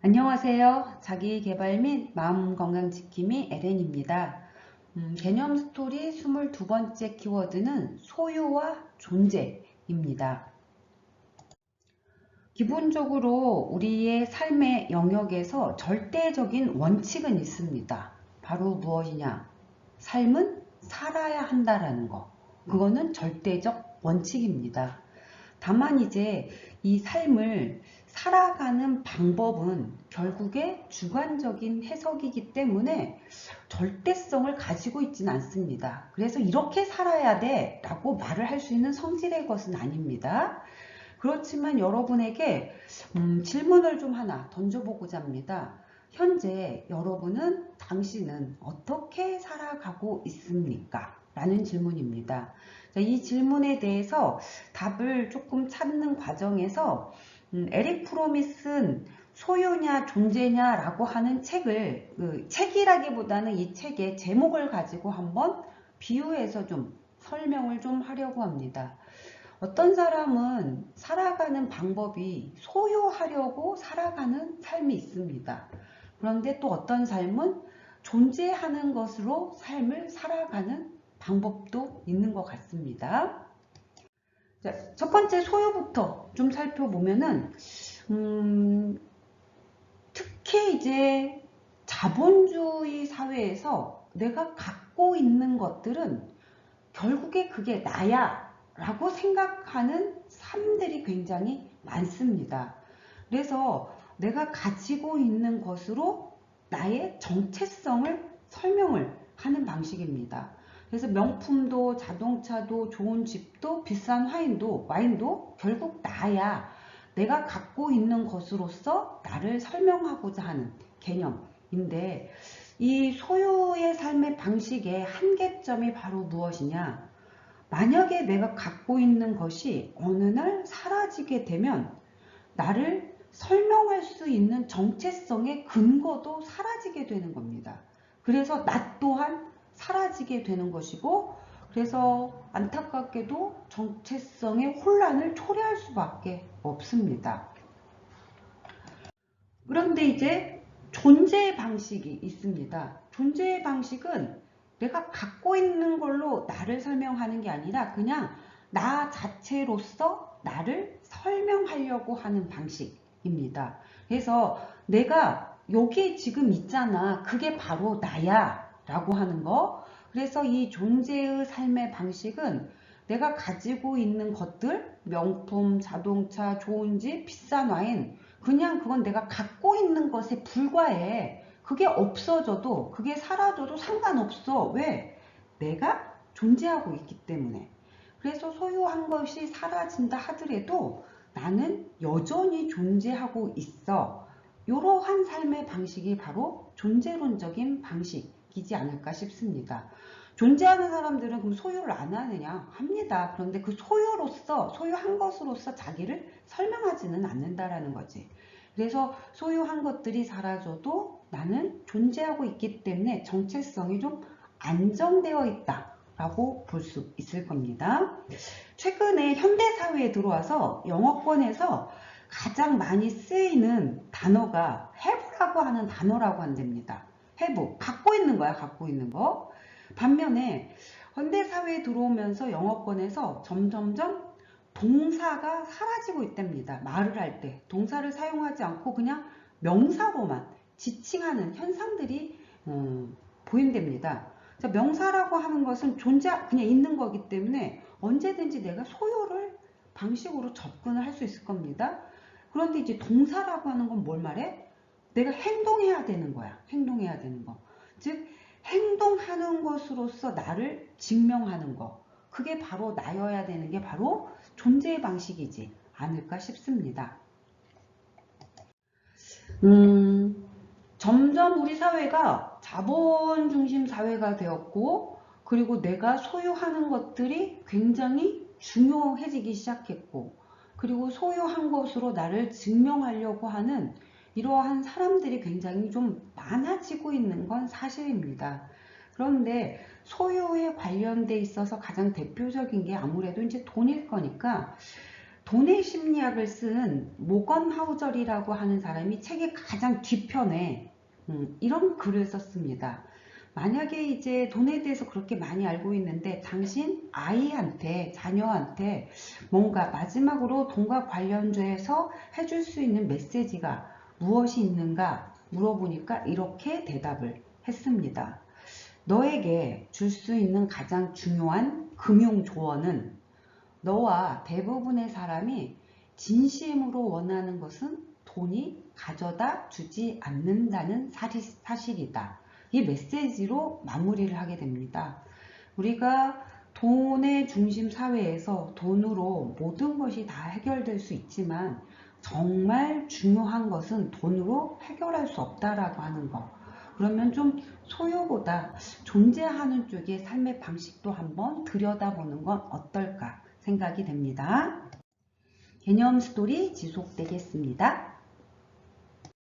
안녕하세요. 자기계발 및 마음건강지킴이 에렌입니다. 개념 스토리 22번째 키워드는 소유와 존재입니다. 기본적으로 우리의 삶의 영역에서 절대적인 원칙은 있습니다. 바로 무엇이냐? 삶은 살아야 한다라는 거. 그거는 절대적 원칙입니다. 다만 이제 이 삶을 살아가는 방법은 결국에 주관적인 해석이기 때문에 절대성을 가지고 있지는 않습니다. 그래서 이렇게 살아야 돼 라고 말을 할 수 있는 성질의 것은 아닙니다. 그렇지만 여러분에게 질문을 좀 하나 던져보고자 합니다. 현재 당신은 어떻게 살아가고 있습니까? 라는 질문입니다. 이 질문에 대해서 답을 조금 찾는 과정에서 에릭 프롬이 쓴 소유냐 존재냐 라고 하는 책을 책이라기보다는 이 책의 제목을 가지고 한번 비유해서 좀 설명을 좀 하려고 합니다. 어떤 사람은 살아가는 방법이 소유하려고 살아가는 삶이 있습니다. 그런데 또 어떤 삶은 존재하는 것으로 삶을 살아가는 방법도 있는 것 같습니다. 자, 첫 번째 소유부터 좀 살펴보면은 특히 이제 자본주의 사회에서 내가 갖고 있는 것들은 결국에 그게 나야 라고 생각하는 삶들이 굉장히 많습니다. 그래서 내가 가지고 있는 것으로 나의 정체성을 설명을 하는 방식입니다. 그래서 명품도 자동차도 좋은 집도 비싼 와인도 결국 나야, 내가 갖고 있는 것으로서 나를 설명하고자 하는 개념인데, 이 소유의 삶의 방식의 한계점이 바로 무엇이냐? 만약에 내가 갖고 있는 것이 어느 날 사라지게 되면 나를 설명할 수 있는 정체성의 근거도 사라지게 되는 겁니다. 그래서 나 또한 사라지게 되는 것이고, 그래서 안타깝게도 정체성의 혼란을 초래할 수밖에 없습니다. 그런데 이제 존재의 방식이 있습니다. 존재의 방식은 내가 갖고 있는 걸로 나를 설명하는 게 아니라 그냥 나 자체로서 나를 설명하려고 하는 방식입니다. 그래서 내가 여기 지금 있잖아. 그게 바로 나야 라고 하는 거. 그래서 이 존재의 삶의 방식은 내가 가지고 있는 것들, 명품, 자동차, 좋은 집, 비싼 와인, 그냥 그건 내가 갖고 있는 것에 불과해. 그게 없어져도, 그게 사라져도 상관없어. 왜? 내가 존재하고 있기 때문에. 그래서 소유한 것이 사라진다 하더라도 나는 여전히 존재하고 있어. 이러한 삶의 방식이 바로 존재론적인 방식이지 않을까 싶습니다. 존재하는 사람들은 그럼 소유를 안 하느냐? 합니다. 그런데 그 소유한 것으로서 자기를 설명하지는 않는다라는 거지. 그래서 소유한 것들이 사라져도 나는 존재하고 있기 때문에 정체성이 좀 안정되어 있다라고 볼 수 있을 겁니다. 최근에 현대사회에 들어와서 영어권에서 가장 많이 쓰이는 단어가 have라고 하는 단어라고 한답니다. have, 갖고 있는 거야, 갖고 있는 거. 반면에 현대사회에 들어오면서 영어권에서 점점점 동사가 사라지고 있답니다. 말을 할 때 동사를 사용하지 않고 그냥 명사로만 지칭하는 현상들이 보인답니다. 명사라고 하는 것은 그냥 있는 거기 때문에 언제든지 내가 소유를 방식으로 접근을 할 수 있을 겁니다. 그런데 이제 동사라고 하는 건 뭘 말해? 내가 행동해야 되는 거야. 행동해야 되는 거. 즉 행동하는 것으로서 나를 증명하는 거. 그게 바로 나여야 되는 게 바로 존재의 방식이지 않을까 싶습니다. 점점 우리 사회가 자본 중심 사회가 되었고, 그리고 내가 소유하는 것들이 굉장히 중요해지기 시작했고, 그리고 소유한 것으로 나를 증명하려고 하는 이러한 사람들이 굉장히 좀 많아지고 있는 건 사실입니다. 그런데 소유에 관련돼 있어서 가장 대표적인 게 아무래도 이제 돈일 거니까, 돈의 심리학을 쓴 모건 하우절이라고 하는 사람이 책의 가장 뒤편에 이런 글을 썼습니다. 만약에 이제 돈에 대해서 그렇게 많이 알고 있는데 당신 아이한테, 자녀한테 뭔가 마지막으로 돈과 관련돼서 해줄 수 있는 메시지가 무엇이 있는가 물어보니까 이렇게 대답을 했습니다. 너에게 줄 수 있는 가장 중요한 금융 조언은 너와 대부분의 사람이 진심으로 원하는 것은 돈이 가져다 주지 않는다는 사실이다. 이 메시지로 마무리를 하게 됩니다. 우리가 돈의 중심 사회에서 돈으로 모든 것이 다 해결될 수 있지만 정말 중요한 것은 돈으로 해결할 수 없다라고 하는 거. 그러면 좀 소유보다 존재하는 쪽의 삶의 방식도 한번 들여다보는 건 어떨까 생각이 됩니다. 개념 스토리 지속되겠습니다.